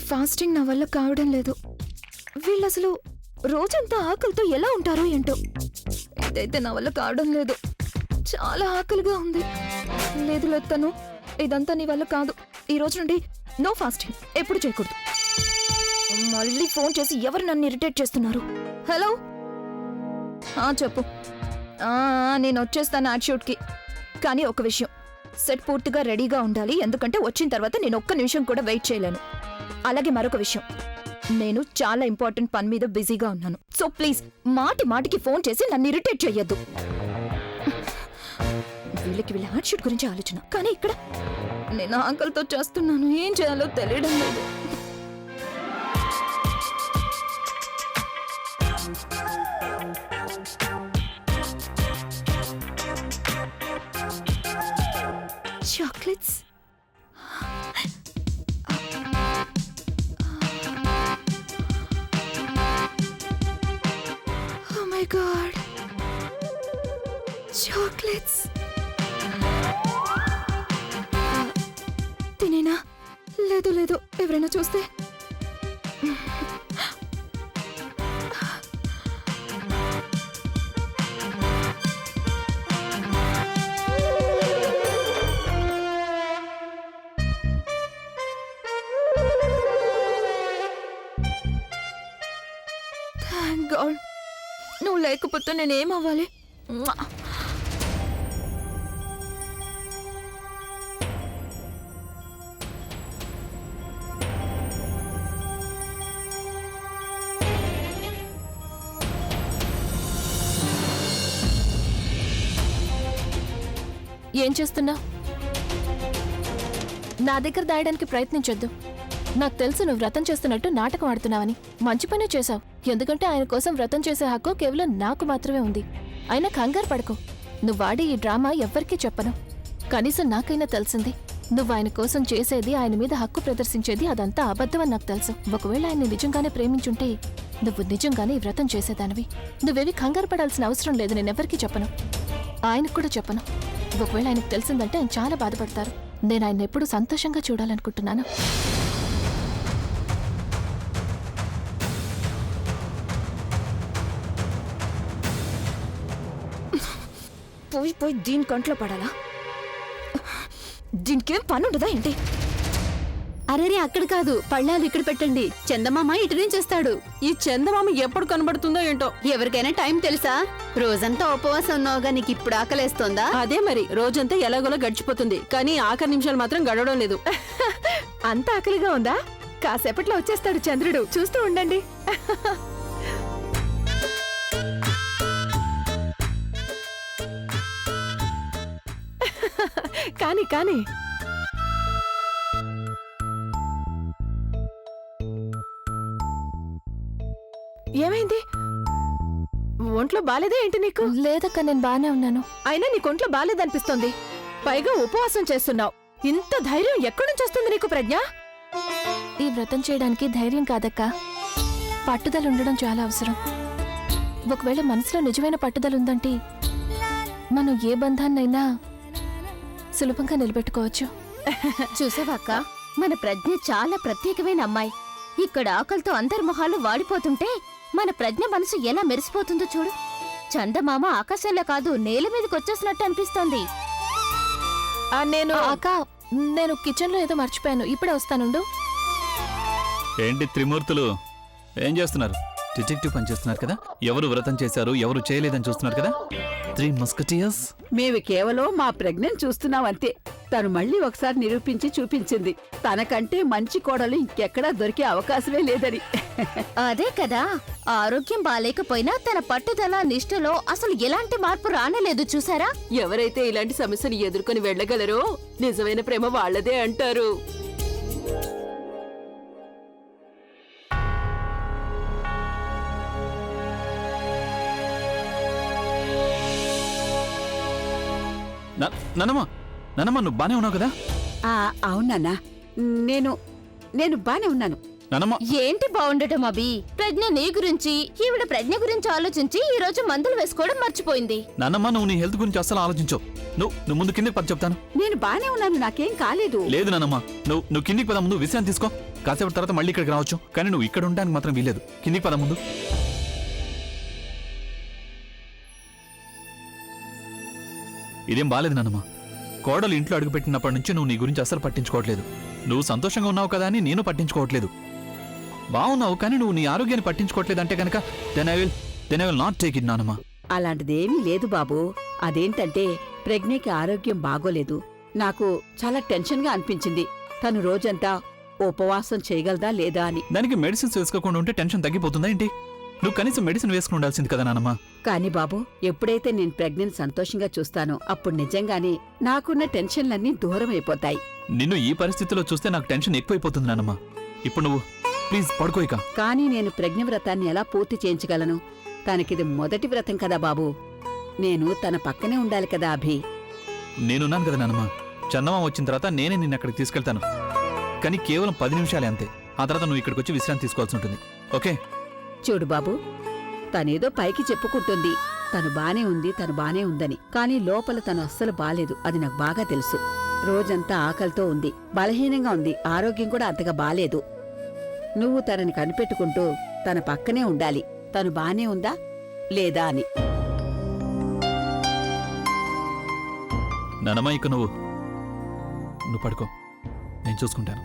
Fasting నా వల్ల కావడం లేదు. వీళ్ళు అసలు రోజంతా ఆకలితో ఎలా ఉంటారో ఏంటో. ఇదైతే నా వల్ల కావడం లేదు. చాలా ఆకలిగా ఉంది. లేదు లేదు తను, ఇదంతా నీ వల్ల కాదు. ఈ రోజు నుండి నో ఫాస్టింగ్ ఎప్పుడు చేయకూడదు. మళ్ళీ ఫోన్ చేసి ఎవరు నన్ను ఇరిటేట్ చేస్తున్నారు? హలో, చెప్పు. నేను వచ్చేస్తాను యాడ్ షూట్కి. కానీ ఒక విషయం, సెట్ పూర్తిగా రెడీగా ఉండాలి. ఎందుకంటే వచ్చిన తర్వాత నేను ఒక్క నిమిషం కూడా వెయిట్ చేయలేను. అలాగే మరొక విషయం, నేను చాలా ఇంపార్టెంట్ పని మీద బిజీగా ఉన్నాను. సో ప్లీజ్ మాటి మాటికి ఫోన్ చేసి నన్ను ఇరిటేట్ చేయొద్దు. వీళ్ళ యాడ్ షూట్ గురించి ఆలోచన, కానీ ఇక్కడ నేను ఆకలితో చేస్తున్నాను. ఏం చేయాలో తెలియడం లేదు. Chocolates? Oh my god. Chocolates. తినేనా? లేదు లేదు, ఎవరైనా చూస్తే. గాడ్, నువ్వు లేకపోతే నేనేమవ్వాలి? ఏం చేస్తున్నావు? నా దగ్గర దాయడానికి ప్రయత్నించొద్దు. నాకు తెలుసు నువ్వు వ్రతం చేస్తున్నట్టు నాటకం ఆడుతున్నావని. మంచి పనే చేశావు, ఎందుకంటే ఆయన కోసం వ్రతం చేసే హక్కు కేవలం నాకు మాత్రమే ఉంది. అయినా కంగారు పడుకో, నువ్వు వాడే ఈ డ్రామా ఎవ్వరికీ చెప్పను. కనీసం నాకైనా తెలిసింది, నువ్వు ఆయన కోసం చేసేది, ఆయన మీద హక్కు ప్రదర్శించేది అదంతా అబద్ధమని నాకు తెలుసు. ఒకవేళ ఆయన్ని నిజంగానే ప్రేమించుంటే నువ్వు నిజంగానే ఈ వ్రతం చేసేదానివి. నువ్వేవి కంగారు పడాల్సిన అవసరం లేదు. నేనెవ్వరికీ చెప్పను, ఆయనకు కూడా చెప్పను. ఒకవేళ ఆయనకు తెలిసిందంటే ఆయన చాలా బాధపడతారు. నేను ఆయన ఎప్పుడూ సంతోషంగా చూడాలనుకుంటున్నాను. పోయి పోయి దీని కంట్లో పడాలా? దీనికేం పని ఉండదా ఏంటి? అరేరే, అక్కడ కాదు, పళ్ళాలు ఇక్కడ పెట్టండి. చందమామ ఇటు నుంచి వస్తాడు. ఈ చందమామ ఎప్పుడు కనబడుతుందో ఏంటో. ఎవరికైనా టైం తెలుసా? రోజంతా ఉపవాసం ఉన్నావుగా, నీకు ఇప్పుడు ఆకలేస్తోందా? అదే మరి, రోజంతా ఎలాగోలా గడిచిపోతుంది, కానీ ఆఖరి నిమిషాలు మాత్రం గడవడం లేదు. అంత ఆకలిగా ఉందా? కాసేపట్లో వచ్చేస్తాడు చంద్రుడు, చూస్తూ ఉండండి. కానీ కానీ ఏమైంది? ఒంట్లో బాలేదా ఏంటి నీకు? లేదక్క, నేను బానే ఉన్నాను. అయినా నీకు ఒంట్లో బాలేదనిపిస్తోంది. పైగా ఉపవాసం చేస్తున్నావు. ఇంత ధైర్యం ఎక్కడి నుంచి వస్తుంది నీకు ప్రజ్ఞ? ఈ వ్రతం చేయడానికి ధైర్యం కాదక్క, పట్టుదల ఉండడం చాలా అవసరం. ఒకవేళ మనసులో నిజమైన పట్టుదల ఉందంటే మనం ఏ బంధాన్నైనా సులభంగా నిలబెట్టుకోవచ్చు. చూసావాక్క, మన ప్రజ్ఞ చాలా ప్రత్యేకమైన అమ్మాయి. ఇక్కడ ఆకలితో అందరి మొహాలు వాడిపోతుంటే మన ప్రజ్ఞ మనసు ఎలా మెరిసిపోతుందో చూడు. చందమామ ఆకాశంలో కాదు, నేల మీదకి వచ్చేసినట్టు అనిపిస్తోంది. నేను కిచెన్లో ఏదో మర్చిపోయాను, ఇప్పుడే వస్తానుండు. ఏంటి త్రిమూర్తులు, ఏం చేస్తున్నారు? డిటెక్టివ్ పని చేస్తున్నారు కదా. ఎవరు వ్రతం చేశారు, ఎవరు చేయలేదని చూస్తున్నారు కదా. 3 మస్కటియర్స్. మేము కేవలం మా ప్రజ్ఞను చూస్తున్నాం అంతే. తను మళ్ళీ ఒకసారి నిరూపించి చూపించింది, తనకంటే మంచి కోడలు ఇంకెక్కడా దొరికే అవకాశమే లేదని. అదే కదా, ఆరోగ్యం బాలేకపోయినా తన పట్టుదల నిష్ఠలో అసలు ఎలాంటి మార్పు రానేలేదు. చూసారా? ఎవరైతే ఇలాంటి సమస్యను ఎదుర్కొని వెళ్ళగలరో నిజమైన ప్రేమ వాళ్ళదే అంటారు. నానమ్మ, నువ్వు బానే ఉన్నావు కదా? అవునన్నా, నేను బానే ఉన్నాను. నానమ్మ, ఏంటి బాగుండటం అభి? ప్రజ్ఞ నీ గురించి, ఈవిడ ప్రజ్ఞ గురించి ఆలోచించి ఈ రోజు మందులు వేసుకోవడం మర్చిపోయింది. నానమ్మ, నువ్వు నీ హెల్త్ గురించి అసలు ఆలోచించవు. నువ్వు ముందు కిందకి పద చెప్తాను. నేను బానే ఉన్నాను, నాకేం కాలేదు. లేదు నానమ్మ, నువ్వు కిందికి పద, ముందు విశ్రాంతి తీసుకో. కాసేపటి తర్వాత మళ్ళీ ఇక్కడికి రావచ్చు, కానీ నువ్వు ఇక్కడ ఉండడానికి మాత్రం వీలేదు. కిందికి పద ముందు. ఇదేం బాలేదు నాన్నమ్మ. కోడలు ఇంట్లో అడుగుపెట్టినప్పటి నుంచి నువ్వు నీ గురించి అస్సలు పట్టించుకోవట్లేదు. నువ్వు సంతోషంగా ఉన్నావు కదా అని నేను పట్టించుకోవట్లేదు. బాగున్నావు, కానీ నువ్వు నీ ఆరోగ్యాన్ని పట్టించుకోవట్లేదంటే కనుక then I will not take it నానమ్మా. అలాంటిదేమీ లేదు బాబు. అదేంటంటే ప్రజ్ఞకి ఆరోగ్యం బాగోలేదు. నాకు చాలా టెన్షన్గా అనిపించింది. తను రోజంతా ఉపవాసం చేయగలదా లేదా అని. దానికి మెడిసిన్స్ వేసుకోకుండా ఉంటే టెన్షన్ తగ్గిపోతుందా ఏంటి? నువ్వు కనీసం మెడిసిన్ వేసుకుని ఉండాల్సింది కదా నానమ్మా. కాని బాబు, ఎప్పుడైతే నేను ప్రజ్ఞని సంతోషంగా చూస్తానో అప్పుడు నిజంగానే నాకున్న టెన్షన్లన్నీ దూరం అయిపోతాయి. నిన్ను ఈ పరిస్థితిలో చూస్తే నాకు టెన్షన్ ఎక్కువైపోతుంది నానమ్మా. ఇప్పుడు నువ్వు ప్లీజ్ పడుకోయిక. కానీ నేను ప్రజ్ఞ వ్రతాన్ని ఎలా పూర్తి చేయించగలను? తనకిది మొదటి వ్రతం కదా బాబు. నేను తన పక్కనే ఉండాలి కదా అభి. నేనున్నాను కదా నానమ్మా. చందమా వచ్చిన తర్వాత నేనే నిన్ను అక్కడికి తీసుకెళ్తాను. కానీ కేవలం 10 నిమిషాలే అంతే. ఆ తర్వాత నువ్వు ఇక్కడికి వచ్చి విశ్రాంతి తీసుకోవాల్సి ఉంటుంది. ఓకే? చూడు బాబు, తనేదో పైకి చెప్పుకుంటుంది తను బానే ఉందని. కానీ లోపల తను అస్సలు బాలేదు. అది నాకు బాగా తెలుసు. రోజంతా ఆకలితో ఉంది, బలహీనంగా ఉంది, ఆరోగ్యం కూడా అంతగా బాలేదు. నువ్వు తనని కనిపెట్టుకుంటూ తన పక్కనే ఉండాలి. తను బానే ఉందా లేదా అని. నానమ్మా, ఇక నువ్వు పడుకో, నేను చూసుకుంటాను.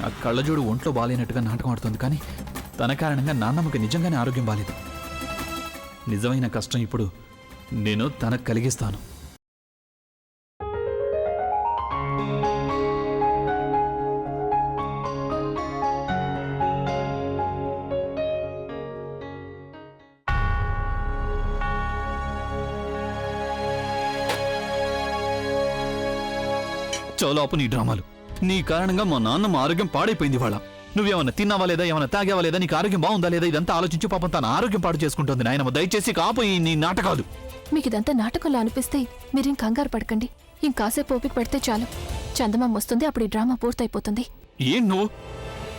ఆ కళ్ళజోడు ఒంట్లో బాలేనట్టుగా నాటకం ఆడుతుంది, కానీ తన కారణంగా నాన్నమ్మకి నిజంగానే ఆరోగ్యం బాలేదు. నిజమైన కష్టం ఇప్పుడు నేను తనకు కలిగిస్తాను. చోలాపు నీ డ్రామాలు. నీ కారణంగా మా నాన్నమ్మ ఆరోగ్యం పాడైపోయింది. వాళ్ళ నువ్వేమన్నా తిన్నావా లేదా, ఏమన్నా తాగావా లేదా, నీకు ఆరోగ్యం బాగుందా లేదా, ఇదంతా ఆలోచించి పాపం తన ఆరోగ్యం పాడు చేసుకుంటుంది. నాయనమ్మ, దయచేసి కాపు ఈ నీ నాటకాలు. మీకు ఇదంతా నాటకంలో అనిపిస్తే మీరేం కంగారు పడకండి. ఇంకాసేపు ఓపిక పెడితే చాలు. చందమామ వస్తుంది, అప్పుడు ఈ డ్రామా పూర్తయిపోతుంది. ఏం నువ్వు?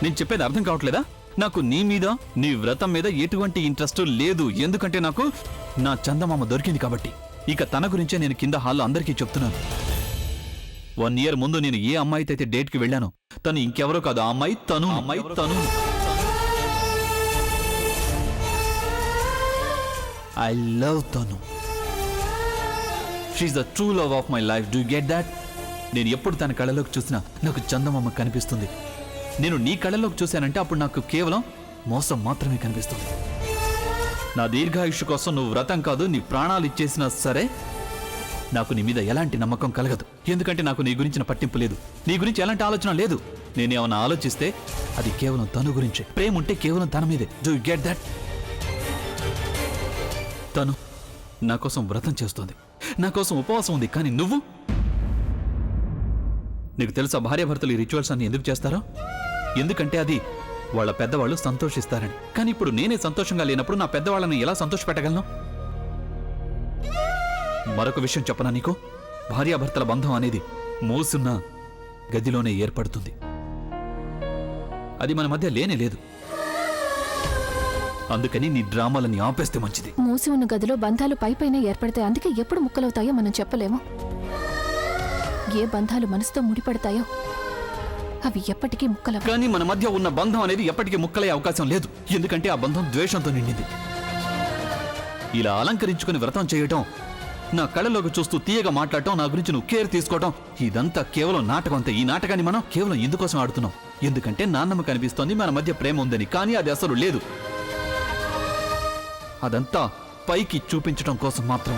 నేను చెప్పేది అర్థం కావట్లేదా? నాకు నీ మీద, నీ వ్రతం మీద ఎటువంటి ఇంట్రెస్ట్ లేదు. ఎందుకంటే నాకు నా చందమామ దొరికింది కాబట్టి. ఇక తన గురించే నేను కింద హాల్లో అందరికీ చెప్తున్నాను. 1 year ముందు నేను ఏ అమ్మాయితో అయితే డేట్కి వెళ్ళానో తను ఇంకెవరో కాదు, ఆ అమ్మాయి తను. ఐ లవ్ తను. She's the true love of my life. Do get that? నేను ఎప్పుడు తన కళ్ళలోకి చూసినా నాకు చందమామ కనిపిస్తుంది. నేను నీ కళ్ళలోకి చూశానంటే అప్పుడు నాకు కేవలం మోసం మాత్రమే కనిపిస్తుంది. నా దీర్ఘాయుష్షు కోసం నువ్వు వ్రతం కాదు, నీ ప్రాణాలు ఇచ్చేసినా సరే నాకు నీ మీద ఎలాంటి నమ్మకం కలగదు. ఎందుకంటే నాకు నీ గురించిన పట్టింపు లేదు, నీ గురించి ఎలాంటి ఆలోచన లేదు. నేనేమన్నా ఆలోచిస్తే అది కేవలం తను గురించే. ప్రేమ ఉంటే కేవలం తన మీదే. Do you get that? తను నా కోసం వ్రతం చేస్తోంది, నా కోసం ఉపవాసం ఉంది. కానీ నువ్వు, నీకు తెలుసా భార్యాభర్తలు ఈ రిచువల్స్ అన్ని ఎందుకు చేస్తారో? ఎందుకంటే అది వాళ్ళ పెద్దవాళ్ళు సంతోషిస్తారని. కానీ ఇప్పుడు నేనే సంతోషంగా లేనప్పుడు నా పెద్దవాళ్ళని ఎలా సంతోషపెట్టగలను? మరొక విషయం చెప్పనా నీకు? భార్యాభర్తల బంధం అనేది మూసున్న గదిలోనే ఏర్పడుతుంది. అది మన మధ్య లేనే లేదు. అందుకని నీ డ్రామాలని ఆపేస్తే మంచిది. మూసి ఉన్న గదిలో బంధాలు పైపైనే ఏర్పడతాయి. అందుకే ఎప్పుడు ముక్కలవుతాయో మనం చెప్పలేము. ఏ బంధాలు మనసుతో ముడిపడతాయో అవి ఎప్పటికీ ముక్కలవు. కానీ మన మధ్య ఉన్న బంధం అనేది ఎప్పటికీ ముక్కలే అవకాశం లేదు. ఎందుకంటే ఆ బంధం ద్వేషంతో నిండింది. ఇలా అలంకరించుకుని వ్రతం చేయటం, నా కళ్ళలోకి చూస్తూ తీయగా మాట్లాడటం, నా గురించి నువ్వు కేర్ తీసుకోవటం, ఇదంతా కేవలం నాటకం అంతే. ఈ నాటకాన్ని మనం కేవలం ఎందుకోసం ఆడుతున్నాం? ఎందుకంటే నాన్నమ్మ కనిపిస్తోంది మన మధ్య ప్రేమ ఉందని. కానీ అది అసలు లేదు. అదంతా పైకి చూపించడం కోసం మాత్రం.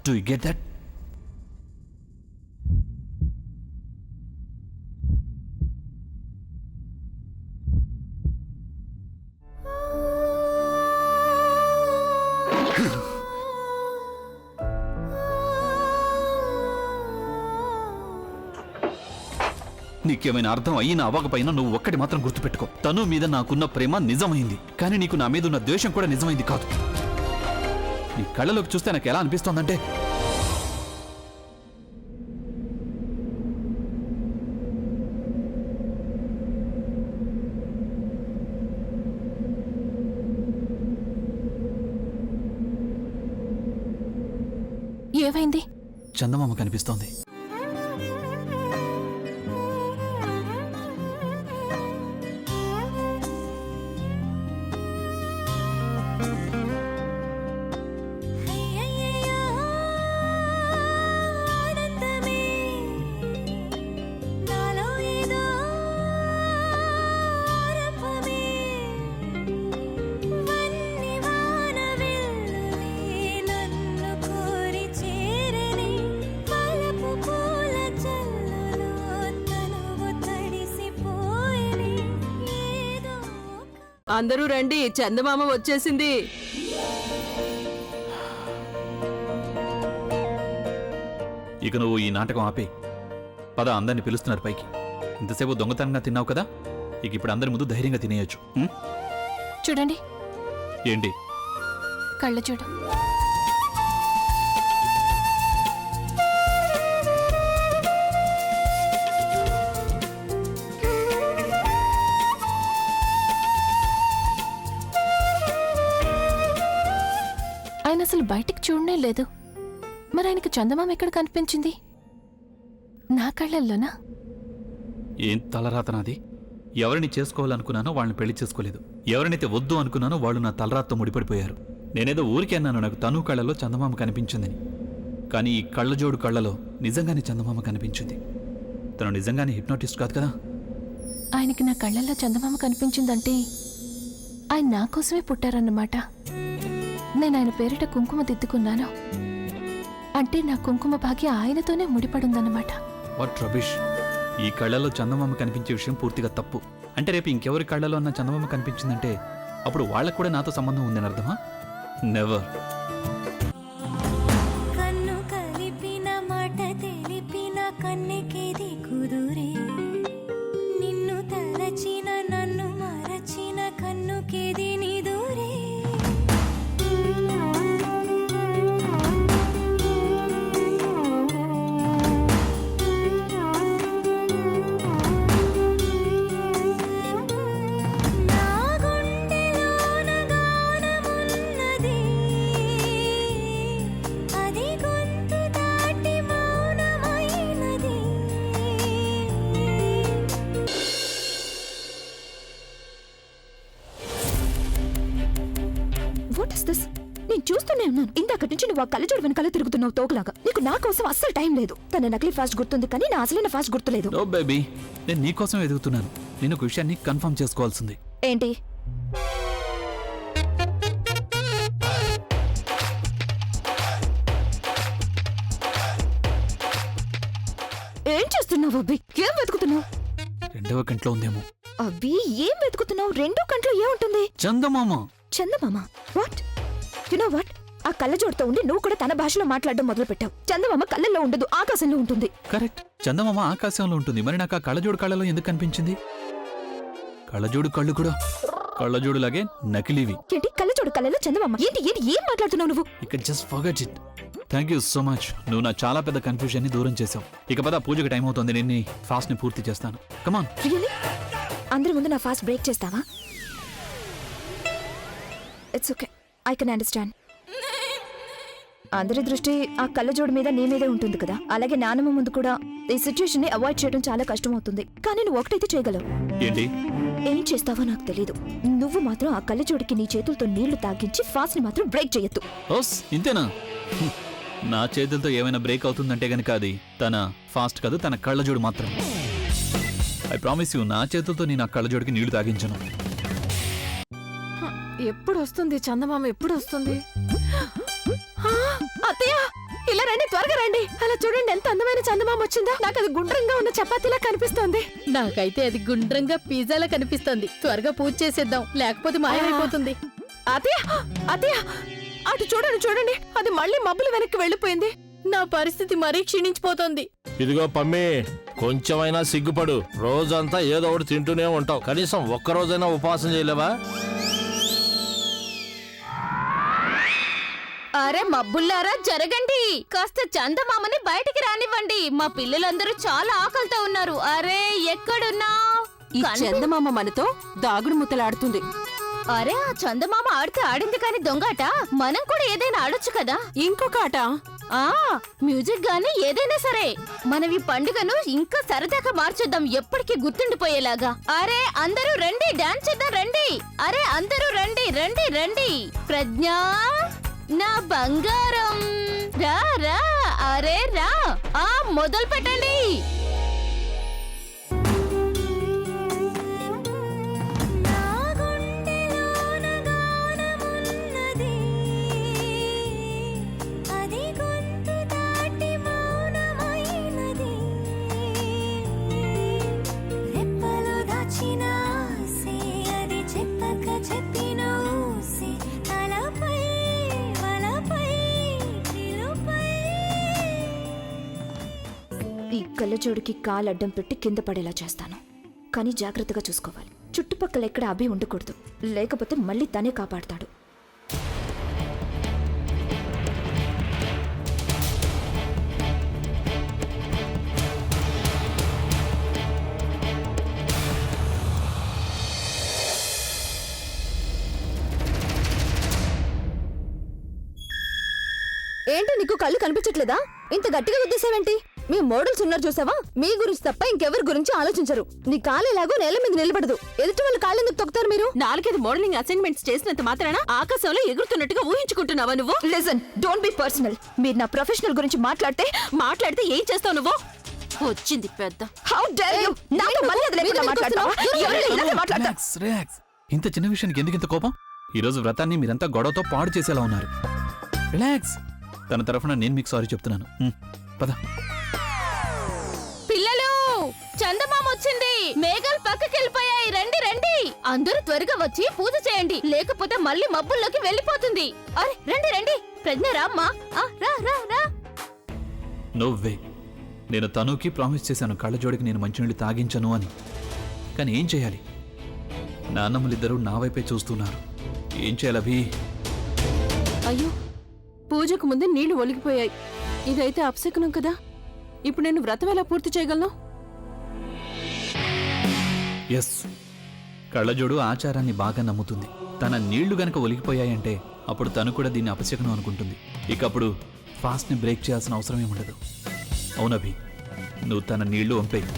Do you get that? నీకేమైనా అర్థం అయినా అవ్వకపోయినా నువ్వు ఒక్కటి మాత్రం గుర్తుపెట్టుకో. తను మీద నాకున్న ప్రేమ నిజమైంది, కానీ నీకు నా మీద ఉన్న ద్వేషం కూడా నిజమైంది కాదు. నీ కళ్ళలోకి చూస్తే నాకు ఎలా అనిపిస్తోందంటే, ఏమైంది? చందమామ కనిపిస్తోంది. అందరూ రండి, చందమామ వచ్చేసింది. ఇక నువ్వు ఈ నాటకం ఆపే. పద, అందరిని పిలుస్తున్నారు పైకి. ఇంతసేపు దొంగతనంగా తిన్నావు కదా, ఇక ఇప్పుడు అందరి ముందు ధైర్యంగా తినేయచ్చు. చూడండి. ఏంటి? కళ్ళ చూడు. ఆయన అసలు బయటికి చూడనే లేదు. మరి ఆయనకు చందమామ ఎక్కడ కనిపించింది? నా కళ్ళల్లోనా? ఏం తలరాత నాది? ఎవరిని చేసుకోవాలనుకున్నానో వాళ్ళని పెళ్లి చేసుకోలేదు. ఎవరినైతే వద్దు అనుకున్నానో వాళ్ళు నా తలరాతతో ముడిపడిపోయారు. నేనేదో ఊరికే అన్నాను నాకు తను కళ్ళలో చందమామ కనిపించిందని. కానీ ఈ కళ్ళజోడు కళ్ళలో నిజంగానే చందమామ కనిపించింది. తను నిజంగానే హిప్నోటిస్ట్ కాదు కదా? ఆయనకి నా కళ్ళల్లో చందమామ కనిపించిందంటే ఆయన నా కోసమే పుట్టారన్నమాట. నేను ఆయన పేరిట కుంకుమ దిద్దుకున్నాను అంటే నా కుంకుమ భాగ్య ఆయనతోనే ముడిపడుందన్నమాట. What rubbish! ఈ కళ్ళలో చందమామ కనిపించే విషయం పూర్తిగా తప్పు. అంటే రేపు ఇంకెవరి కళ్ళలో అన్న చందమామ కనిపించిందంటే అప్పుడు వాళ్ళకు కూడా నాతో సంబంధం ఉందని అర్థమా? నెవర్. కన్ను కలిపిన మాట తెలిపిన కన్నెకేది కుదురే, నిన్ను తలచిన నన్ను మరచిన కన్నుకేది నిదురే. What is this? నేను చూస్తూనే ఉన్నాను. ఇందాకటి నుంచి నువ్వు ఆ కళ్ళజోడు వెనకాల తిరుగుతున్నావు తోకలాగా. నీకు నా కోసం అస్సలు టైం లేదు. తన నకిలీ ఫాస్ట్ గుర్తుంది కానీ నా అసలైన ఫాస్ట్ గుర్తులేదు. నో బేబీ, నేను నీకోసం ఎదుగుతున్నాను. నేను ఒక విషయాన్ని కన్ఫర్మ్ చేసుకోవాల్సింది. ఏంటి? ఏం చేస్తున్నావు అబ్బి? ఏం వెతుకుతున్నావు? రెండవ కంట్లో ఉందేమో. అబ్బి ఏం వెతుకుతున్నావు? రెండో కంట్లో ఏముంటుంది? చందమామ. చందమామ? వాట్? You know what? ఆ కళ్ళజోడుతో ఉండి నువ్వు కూడా తన భాషలో మాట్లాడడం మొదలు పెట్టావు. చందమామ కళ్ళల్లో ఉండదు, ఆకాశంలో ఉంటుంది. కరెక్ట్, చందమామ ఆకాశంలో ఉంటుంది. మరి నాకు ఆ కళ్ళజోడు కళ్ళలో ఎందుకు కనిపించింది? కళ్ళజోడు కళ్ళు కూడా కళ్ళజోడులాగే నకిలీవి. ఏంటి కళ్ళజోడు కళ్ళలో చందమామ? ఏంటి ఏంటి ఏం మాట్లాడుతున్నావు నువ్వు? ఇక just forget it. Thank you so much. నువ్వు నా చాలా పెద్ద కన్ఫ్యూజన్ ని దూరం చేసావు. ఇక పద, పూజకి టైం అవుతుంది. నేను ఫాస్ట్ ని పూర్తి చేస్తాను. కమాన్. రియల్లీ? అందరి ముందు నా ఫాస్ట్ బ్రేక్ చేస్తావా? It's okay, I can understand. అందరి దృష్టి ఆ కళ్ళజోడు మీద నీ మీదే ఉంటుంది కదా. అలాగే నానమ్మ ముందు కూడా ఈ సిచ్యుయేషన్ ని అవాయిడ్ చేయడం చాలా కష్టం అవుతుంది. కానీ నువ్వు ఒకటైతే చేయగలవు. ఏంటి? ఏం చేస్తావో నాకు తెలీదు. నువ్వు మాత్రం ఆ కళ్ళజోడికి నీ చేతులతో నీళ్లు తాగించి ఫాస్ట్ ని మాత్రం బ్రేక్ చేయొద్దు. ఓస్, ఇంతేనా? నా చేతులతో ఏమైనా బ్రేక్ అవుతుందంటే గనక అది తన ఫాస్ట్ కాదు, తన కళ్ళజోడు మాత్రం. ఐ ప్రామిస్ యూ, నా చేతులతో నేను ఆ కళ్ళజోడికి నీళ్లు తాగించను. ఎప్పుడు వస్తుంది చందమామ? ఎప్పుడు వస్తుంది? అత్తయ్య, ఇలా రండి, త్వరగా రండి. అలా చూడండి ఎంత అందమైన చందమామ వచ్చిందో. నాకు అది గుండ్రంగా ఉన్న చపాతీలా కనిపిస్తోంది. నాకైతే అది గుండ్రంగా పిజ్జాలా కనిపిస్తోంది. త్వరగా పూజ చేసేద్దాం, లేకపోతే మాయమైపోతుంది. అత్తయ్య, అత్తయ్య, అటు చూడండి చూడండి, అది మళ్ళీ మబ్బులు వెనక్కి వెళ్ళిపోయింది. నా పరిస్థితి మరీ క్షీణించిపోతోంది. ఇదిగో పమ్మి, కొంచెమైనా సిగ్గుపడు. రోజంతా ఏదో ఒకటి తింటూనే ఉంటావు. కనీసం ఒక్కరోజైనా ఉపవాసం చేయలేవా? అరే మబ్బుల్లారా, జరగండి. కాస్త చందమామని బయటికి రానివ్వండి. మా పిల్లలందరూ చాలా ఆకలితో ఉన్నారు. అరే ఎక్కడున్నావ్? ఈ చందమామ మనతో దాగుడు ముత్తలాడుతుంది. అరే ఆ చందమామ ఆడితే ఆడింది కాని దొంగాట. మనం కూడా ఏదైనా ఆడొచ్చు కదా. ఇంకొక ఆట. ఆ మ్యూజిక్ గానీ ఏదైనా సరే మనం ఈ పండుగను ఇంకా సరదాగా మార్చేద్దాం, ఎప్పటికీ గుర్తుండిపోయేలాగా. అరే అందరూ రండి, డాన్స్ చేద్దాం రండి. అరే అందరూ రండి రండి రండి. ప్రజ్ఞ నా బంగారం, రా రా, అరే రా, మొదలు పెట్టండి. నా గుండెలోన గానమున్నది, అది గొంతు దాటి మౌనమైనది. రెప్పలో దాచిన ఆసే, అది చెప్పక చెప్పిన ఊసే. తలపై వలపై పిలుపై. ఈ కళ్ళజోడికి కాలడ్డం పెట్టి కింద పడేలా చేస్తాను. కానీ జాగ్రత్తగా చూసుకోవాలి. చుట్టుపక్కల ఎక్కడ అభి ఉండకూడదు, లేకపోతే మళ్ళీ తనే కాపాడతాడు. ఏంటి నీకు కళ్ళు కనిపించట్లేదా? ఇంత గట్టిగా గుద్దేశావేంటి? మీ మోడల్స్ ఉన్నారు చూసావా, మీ గురించి తప్ప ఇంకెవరి గురించి ఆలోచించరు. నీ కాలు ఎలాగో నేల మీద నిలబడదు, ఎదుటి వాళ్ళ కాళ్ళు ఎందుకు తొక్కుతారు మీరు? 4-5 మోడలింగ్ అసైన్మెంట్స్ చేసినంత మాత్రాన ఆకాశంలో ఎగురుతున్నట్టుగా ఊహించుకుంటున్నావా నువ్వు? Listen, don't be personal. మీరు నా ప్రొఫెషనల్ గురించి మాట్లాడితే ఏం చేస్తావు నువ్వు? వచ్చింది పెద్ద. How dare you! నాతో మర్యాద లేకుండా మాట్లాడతావా? ఎవరైనా ఇలాగే మాట్లాడతారు. Relax, relax. ఇంత చిన్న విషయానికి ఎందుకు ఇంత కోపం? ఈ రోజు వ్రతాన్ని మీరంతా గొడవతో పాడు చేసేలా ఉన్నారు. రిలాక్స్. తన తరఫున నేను మీకు సారీ చెప్తున్నాను. పద. పిల్లలు, చందమామ వచ్చింది, మేఘాలు పక్కకి వెళ్ళిపోయాయి, రండి రండి. అందరూ త్వరగా వచ్చి పూజ చేయండి, లేకపోతే మళ్ళీ మబ్బుల్లోకి వెళ్ళిపోతుంది. అరే రండి రండి. ప్రజ్ఞ రామ్మా, రా రా రా. నువ్వే. నేను తనుకి ప్రామిస్ చేశాను కళ్ళజోడికి నేను మంచినీళ్ళు తాగించను అని. కానీ ఏం చేయాలి? నాన్నమ్మలిద్దరూ నా వైపే చూస్తున్నారు. ఏం చేయాలి అభి? అయ్యో, పూజకు ముందే నీళ్లు ఒలిగిపోయాయి. ఇదైతే అపశకునం కదా. ఇప్పుడు నేను వ్రతం ఎలా పూర్తి చేయగలను? ఎస్, కళ్ళజోడు ఆచారాన్ని బాగా నమ్ముతుంది. తన నీళ్లు గనక ఒలిగిపోయాయంటే అప్పుడు తను కూడా దీన్ని అపశకునం అనుకుంటుంది. ఇక అప్పుడు ఫాస్ట్ని బ్రేక్ చేయాల్సిన అవసరమే ఉండదు. అవునభి, నువ్వు తన నీళ్లు వంపేయి.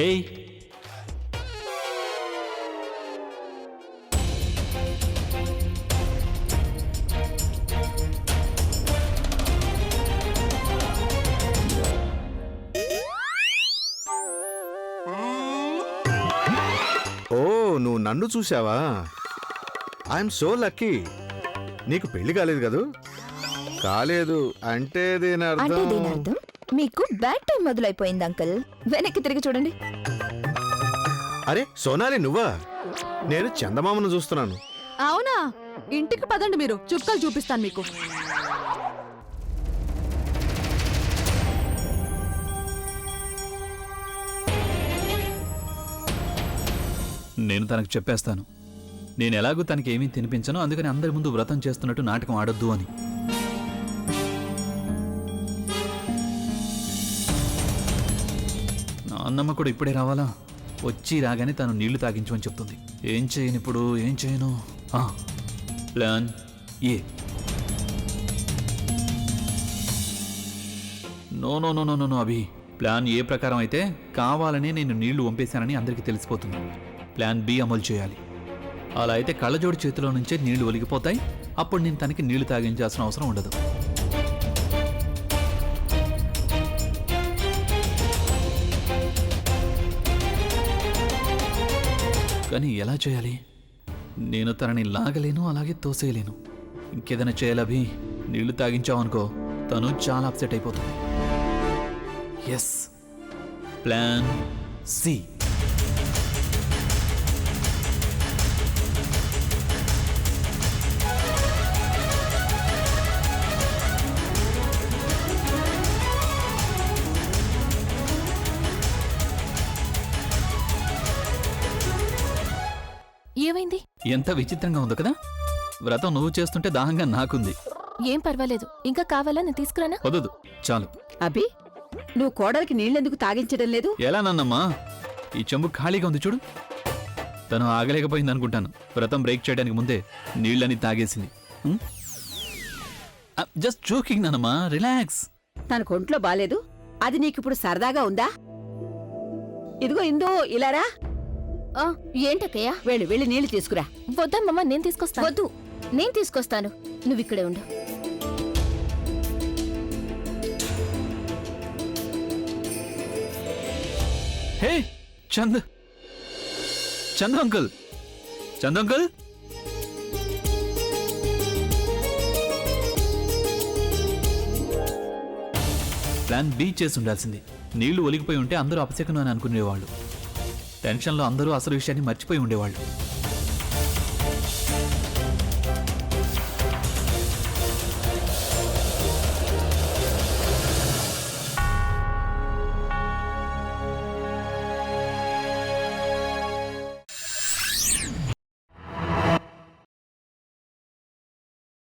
ఏయ్, ఓ, నువ్వు నన్ను చూసావా? I'm so lucky. నీకు పెళ్లి కాలేదు కదూ? కాలేదు అంటే దీని అంటే దీని అర్థం అర్థం మీకు బ్యాడ్ టైం మొదలైపోయింది అంకుల్. వెనక్కి తిరిగి చూడండి. అరే సోనాలి, నువ్వా? నేను చందమామను చూస్తున్నాను. అవునా? ఇంటికి పదండి, మీరు చుక్కలు చూపిస్తాను మీకు. నేను తనకు చెప్పేస్తాను. నేను ఎలాగూ తనకి ఏమీ తినిపించను, అందుకని అందరి ముందు వ్రతం చేస్తున్నట్టు నాటకం ఆడొద్దు అని. నాన్నమ్మ కూడా ఇప్పుడే రావాలా? వచ్చి రాగానే తను నీళ్లు తాగించమని చెప్తుంది. ఏం చేయను ఇప్పుడు? ఏం చేయను? Plan A. No no no no no అభి. ప్లాన్ ఏ ప్రకారం అయితే కావాలనే నేను నీళ్లు వంపేశానని అందరికీ తెలిసిపోతుంది. ప్లాన్ బి అమలు చేయాలి. అలా అయితే కళ్ళజోడి చేతిలో నుంచే నీళ్లు ఒలిగిపోతాయి. అప్పుడు నేను తనకి నీళ్లు తాగించాల్సిన అవసరం ఉండదు. కానీ ఎలా చేయాలి? నేను తనని లాగలేను, అలాగే తోసేయలేను. ఇంకేదైనా చేయాలభి. నీళ్లు తాగించావనుకో తను చాలా అప్సెట్ అయిపోతుంది. Yes, plan C. ఎంత విచిత్రంగా ఉందో కదా. వ్రతం నువ్వు చేస్తుంటే దాహంగా నాకుంది. ఏం పర్వాలేదు, ఇంకా కావాలా నేను తీసుకురానా? వదదు, చాలు. అభి, నువ్వు కోడలికి నీళ్ళెందుకు తాగించడం లేదు? ఎలా నన్నమ్మా, ఈ చెంబు ఖాళీగా ఉంది చూడు. తను ఆగలేకపోయింది అనుకుంటాను. వ్రతం బ్రేక్ చేయడానికి ముందే నీళ్ళని తాగేసింది. జస్ట్ జోకింగ్ నానమ్మా, రిలాక్స్. తన కొంట్లో బాలేదు, అది నీకిప్పుడు సరదాగా ఉందా? ఇదిగో ఇందో ఇలారా. ఏంటక్కయ్య? వెళ్ళి నీళ్లు తీసుకురా. వద్దమ్మమ్మ, నేను తీసుకొస్తాను. వద్దు, నేను తీసుకొస్తాను. నువ్విక్కడే ఉండు. Hey Chand, Chand uncle, Chand uncle. Plan B చేసి ఉండాల్సింది. నీళ్లు ఒలిగిపోయి ఉంటే అందరూ అపశకునం అని అనుకునేవాళ్ళు. టెన్షన్లో అందరూ అసలు విషయాన్ని మర్చిపోయి ఉండేవాళ్ళు.